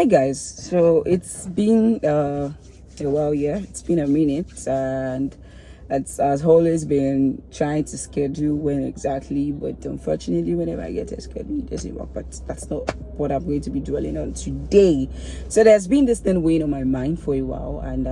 Hi guys, so it's been a while, yeah, it's been a minute, and it's has always been trying to schedule when exactly, but unfortunately whenever I get a schedule it doesn't work. But that's not what I'm going to be dwelling on today. So there's been this thing weighing on my mind for a while, and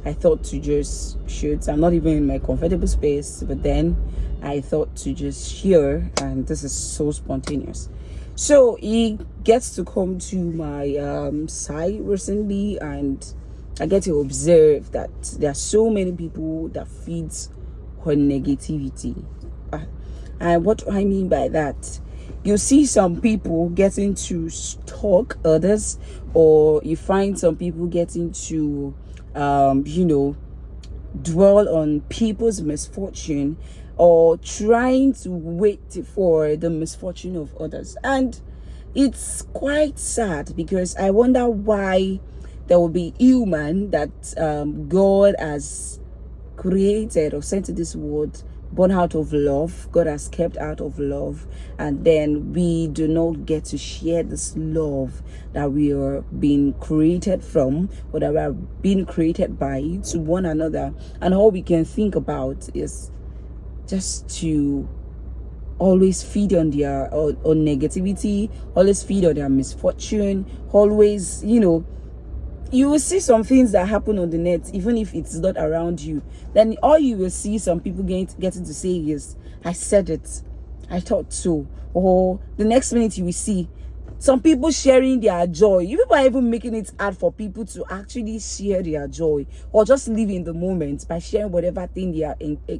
I thought to just shoot. I'm not even in my comfortable space, but then I thought to just share, and this is so spontaneous. So he gets to come to my site recently, and I get to observe that there are so many people that feeds on negativity. And what do I mean by that? You see some people getting to stalk others, or you find some people getting to dwell on people's misfortune, or trying to wait for the misfortune of others. And it's quite sad, because I wonder why there will be human that God has created or sent to this world, born out of love. God has kept out of love, and then we do not get to share this love that we are being created from, or that we are being created by, to one another. And all we can think about is just to always feed on their on negativity, always feed on their misfortune, always, you will see some things that happen on the net, even if it's not around you. Then all you will see some people getting to say is, I said it, I thought so. Or the next minute you will see some people sharing their joy. You people are even making it hard for people to actually share their joy, or just live in the moment by sharing whatever thing they are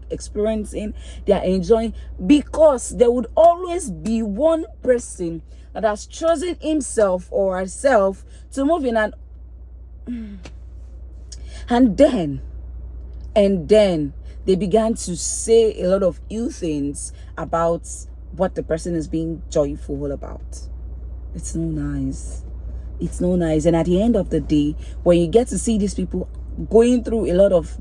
experiencing, they are enjoying, because there would always be one person that has chosen himself or herself to move in an and then they began to say a lot of ill things about what the person is being joyful about. It's no nice. It's no nice. And at the end of the day, when you get to see these people going through a lot of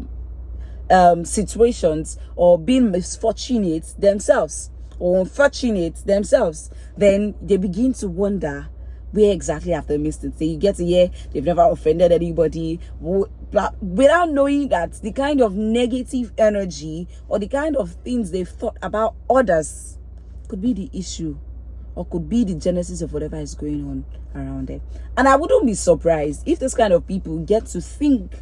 situations, or being misfortunate themselves or unfortunate themselves, then they begin to wonder, where exactly have they missed it? So you get to hear they've never offended anybody, without knowing that the kind of negative energy or the kind of things they've thought about others could be the issue, or could be the genesis of whatever is going on around them. And I wouldn't be surprised if this kind of people get to think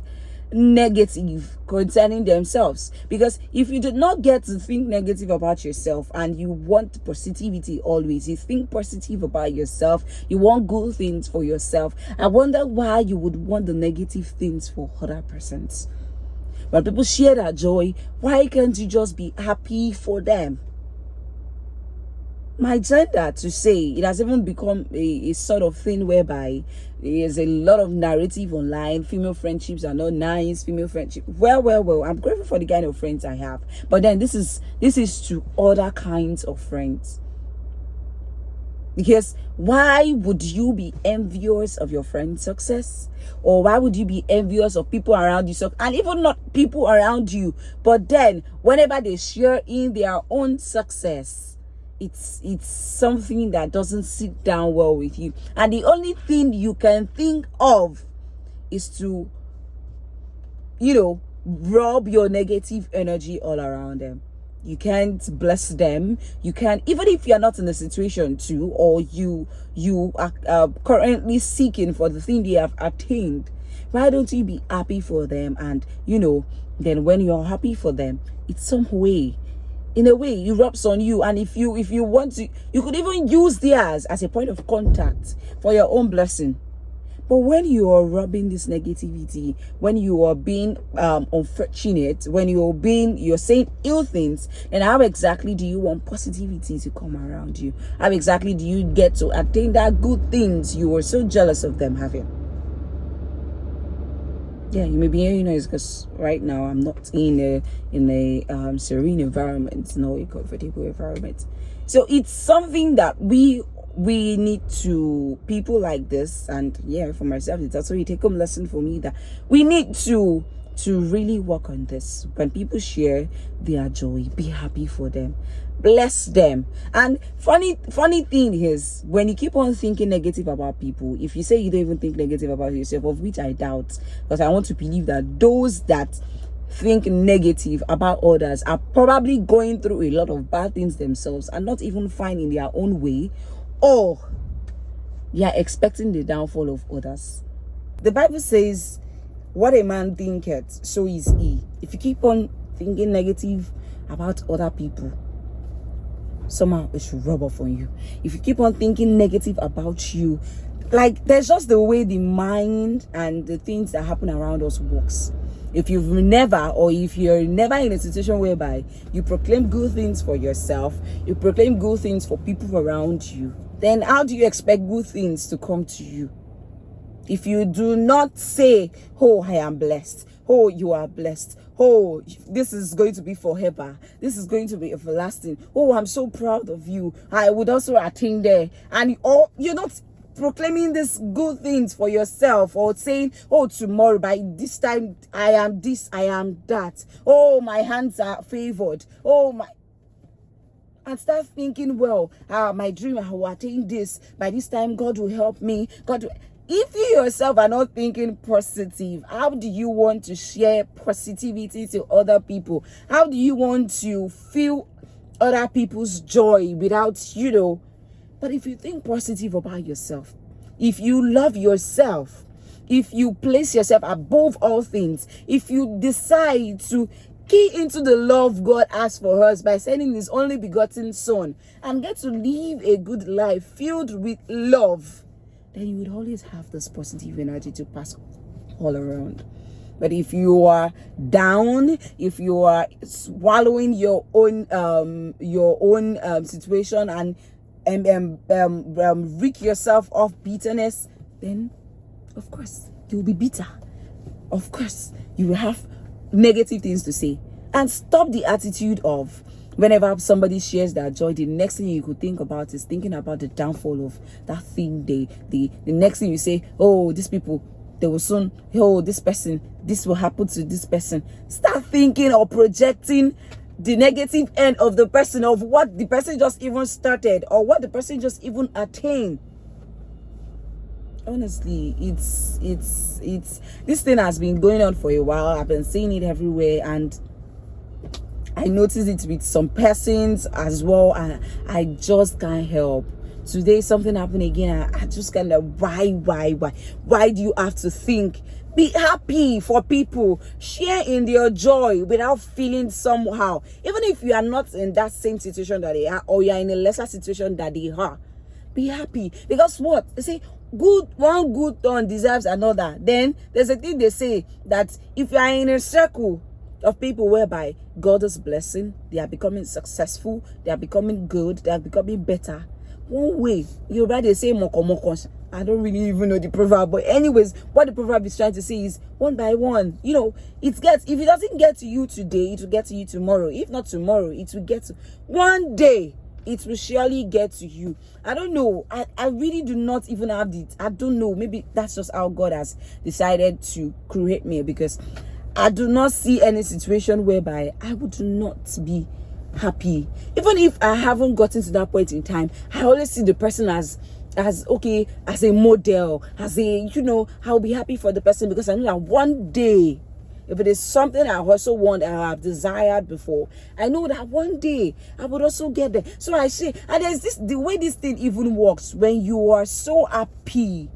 negative concerning themselves, because if you did not get to think negative about yourself, and you want positivity always, you think positive about yourself, you want good things for yourself, I wonder why you would want the negative things for other persons. When people share that joy, why can't you just be happy for them? My gender to say, it has even become a sort of thing whereby there's a lot of narrative online. Female friendships are not nice. Female friendship, well, I'm grateful for the kind of friends I have, but then this is to other kinds of friends. Because why would you be envious of your friend's success? Or why would you be envious of people around you? And even not people around you, but then whenever they share in their own success, it's something that doesn't sit down well with you. And the only thing you can think of is to, rub your negative energy all around them. You can't bless them. You can't, even if you're not in a situation to, or you are currently seeking for the thing they have attained, why don't you be happy for them? And then when you're happy for them, it's some way, in a way, it rubs on you. And if you want to, you could even use theirs as a point of contact for your own blessing. But when you are rubbing this negativity, when you are being unfortunate, when you're saying ill things, then how exactly do you want positivity to come around you? How exactly do you get to attain that good things you were so jealous of them having? Yeah, you may be hearing noise because right now I'm not in a serene environment, no, a comfortable environment. So it's something that we need to, people like this, and yeah, for myself, it's also a take-home lesson for me, that we need to to really work on this. When people share their joy, be happy for them, bless them. And funny thing is, when you keep on thinking negative about people, if you say you don't even think negative about yourself, of which I doubt, because I want to believe that those that think negative about others are probably going through a lot of bad things themselves and not even fine in their own way, or they are expecting the downfall of others. The Bible says, what a man thinketh, so is he. If you keep on thinking negative about other people, somehow it should rub off on you. If you keep on thinking negative about you, like, there's just the way the mind and the things that happen around us works. If you're never in a situation whereby you proclaim good things for yourself, you proclaim good things for people around you, then how do you expect good things to come to you? If you do not say, oh, I am blessed, oh, you are blessed, oh, this is going to be forever, this is going to be everlasting, oh, I'm so proud of you, I would also attain there, and you're not proclaiming these good things for yourself, or saying, oh, tomorrow by this time I am this, I am that, oh, my hands are favored, oh my, and start thinking, well, my dream, I will attain this by this time, God will help me, God will. If you yourself are not thinking positive, how do you want to share positivity to other people? How do you want to feel other people's joy without, But if you think positive about yourself, if you love yourself, if you place yourself above all things, if you decide to key into the love God has for us by sending his only begotten son and get to live a good life filled with love, then you would always have this positive energy to pass all around. But if you are down, if you are swallowing your own situation and rig yourself of bitterness, then of course you'll be bitter. Of course you will have negative things to say. And stop the attitude of, whenever somebody shares their joy, the next thing you could think about is thinking about the downfall of that thing. The next thing you say, oh, these people, they will soon, oh, this person, this will happen to this person. Start thinking or projecting the negative end of the person, of what the person just even started or what the person just even attained. Honestly, it's this thing has been going on for a while. I've been seeing it everywhere, and I noticed it with some persons as well, and I just can't help. Today something happened again. I just kind of, why do you have to think? Be happy for people, share in their joy without feeling somehow, even if you are not in that same situation that they are, or you are in a lesser situation that they are. Be happy, because what they say, one good turn deserves another. Then there's a thing they say, that if you are in a circle of people whereby God is blessing, they are becoming successful, they are becoming good, they are becoming better, one way, you rather say moko. I don't really even know the proverb, but anyways, what the proverb is trying to say is, one by one, if it doesn't get to you today, it will get to you tomorrow. If not tomorrow, it will get to one day. It will surely get to you. I don't know. I really do not even have I don't know. Maybe that's just how God has decided to create me, because I do not see any situation whereby I would not be happy. Even if I haven't gotten to that point in time, I always see the person as a model, I'll be happy for the person, because I know that one day, if it is something I also want, I have desired before, I know that one day I would also get there. So I say, and there's the way this thing even works, when you are so happy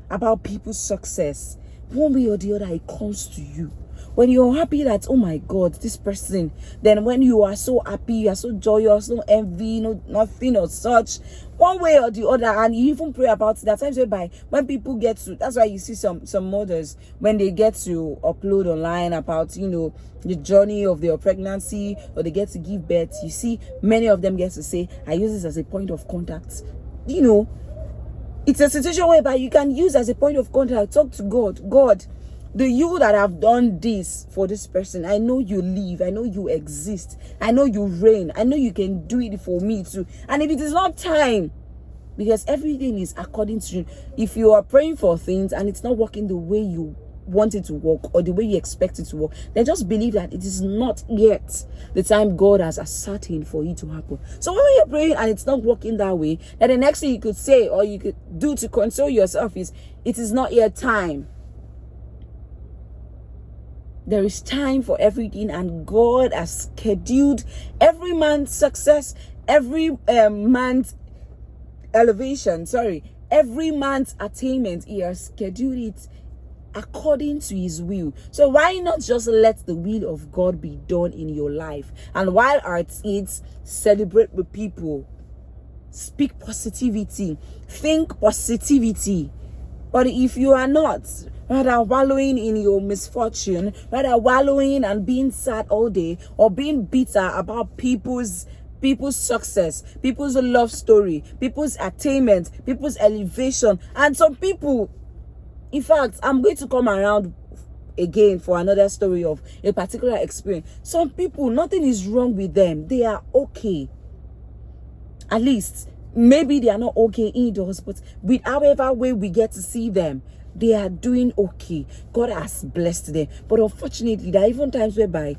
about people's success, one way or the other, it comes to you. When you're happy that, oh my God, this person, then when you are so happy, you are so joyous, no envy, no nothing or such, one way or the other, and you even pray about it. There are times whereby when people get to, that's why you see some mothers, when they get to upload online about, the journey of their pregnancy, or they get to give birth, you see many of them get to say, I use this as a point of contact. It's a situation whereby you can use as a point of contact, talk to God. God, the you that have done this for this person, I know you live, I know you exist, I know you reign, I know you can do it for me too. And if it is not time, because everything is according to you, if you are praying for things and it's not working the way you want it to work or the way you expect it to work, then just believe that it is not yet the time God has ascertained for it to happen. So when you're praying and it's not working that way, then the next thing you could say or you could do to console yourself is, it is not yet time. There is time for everything, and God has scheduled every man's success, every man's elevation, every man's attainment. He has scheduled it according to his will. So why not just let the will of God be done in your life? And while at it, celebrate with people, speak positivity, think positivity. But if you are not, rather wallowing in your misfortune, rather wallowing and being sad all day, or being bitter about people's success, people's love story, people's attainment, people's elevation, and some people, in fact, I'm going to come around again for another story of a particular experience. Some people, nothing is wrong with them. They are okay. At least, maybe they are not okay indoors, but with however way we get to see them, they are doing okay. God has blessed them. But unfortunately, there are even times whereby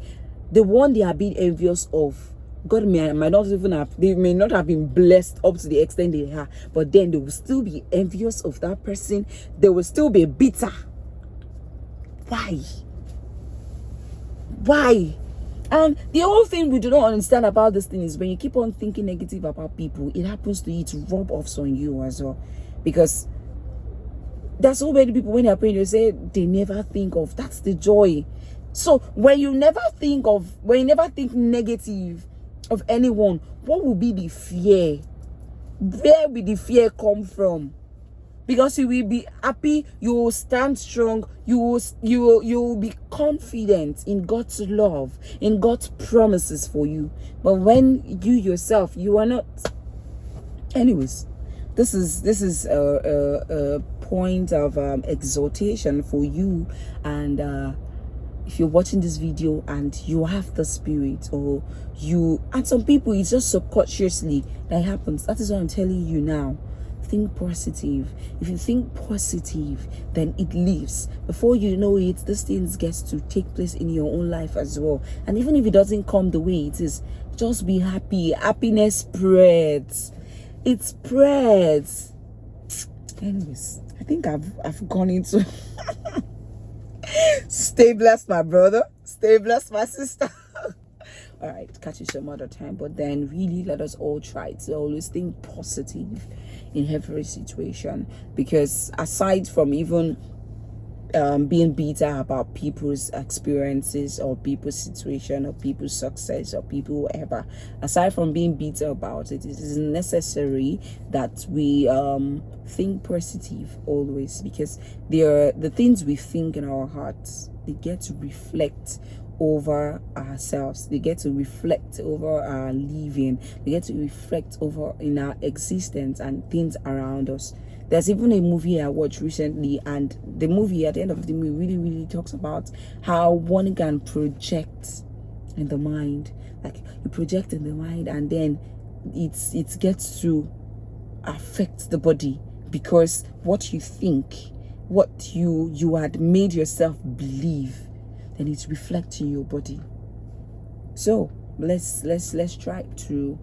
the one they are being envious of, God may not have been blessed up to the extent they are, but then they will still be envious of that person. They will still be bitter. Why? And the whole thing we do not understand about this thing is when you keep on thinking negative about people, it happens to you to rub off on you as well. Because there's so many people, when they're praying, they say they never think of, that's the joy. So when you never think negative of anyone, what will be the fear? Where will the fear come from? Because you will be happy, you will stand strong, you will be confident in God's love, in God's promises for you. But when you yourself, you are not. Anyways, this is a point of exhortation for you. And if you're watching this video and you have the spirit, and some people, it's just subconsciously that happens. That is what I'm telling you now. Think positive. If you think positive, then it lives. Before you know it, these things get to take place in your own life as well. And even if it doesn't come the way it is, just be happy. Happiness spreads. It spreads. Anyways, I think I've gone into stay blessed, my brother. Stay blessed, my sister. All right, catch you some other time. But then really let us all try to always think positive in every situation, because aside from even being bitter about people's experiences or people's situation or people's success or people whatever, aside from being bitter about it, it is necessary that we think positive always, because the things we think in our hearts, they get to reflect over ourselves, they get to reflect over our living, they get to reflect over in our existence and things around us. There's even a movie I watched recently, and the movie, at the end of the movie, really talks about how one can project in the mind. Like, you project in the mind, and then it gets to affect the body, because what you think, what you had made yourself believe, then it's reflecting your body. So let's try to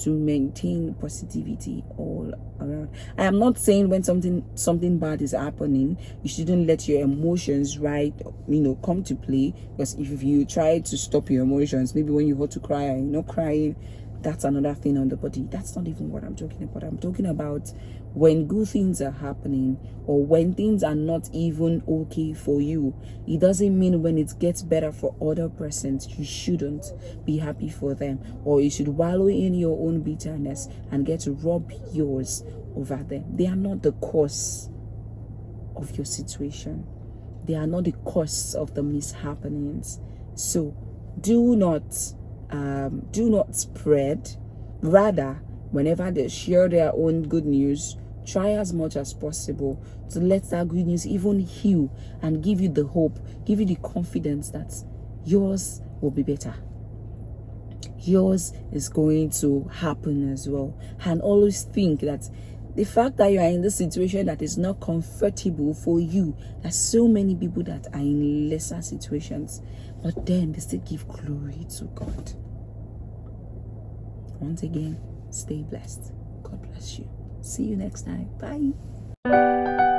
maintain positivity all around. I am not saying when something bad is happening, you shouldn't let your emotions come to play. Because if you try to stop your emotions, maybe when you want to cry and you're not crying, that's another thing on the body. That's not even what I'm talking about. I'm talking about when good things are happening, or when things are not even okay for you. It doesn't mean when it gets better for other persons, you shouldn't be happy for them, or you should wallow in your own bitterness and get to rub yours over them. They are not the cause of your situation. They are not the cause of the mishappenings. So do not spread. Rather, whenever they share their own good news, try as much as possible to let that good news even heal and give you the hope, give you the confidence that yours will be better. Yours is going to happen as well. And always think that The fact that you are in this situation that is not comfortable for you, there's so many people that are in lesser situations, but then they still give glory to God. Once again, stay blessed. God bless you. See you next time. Bye.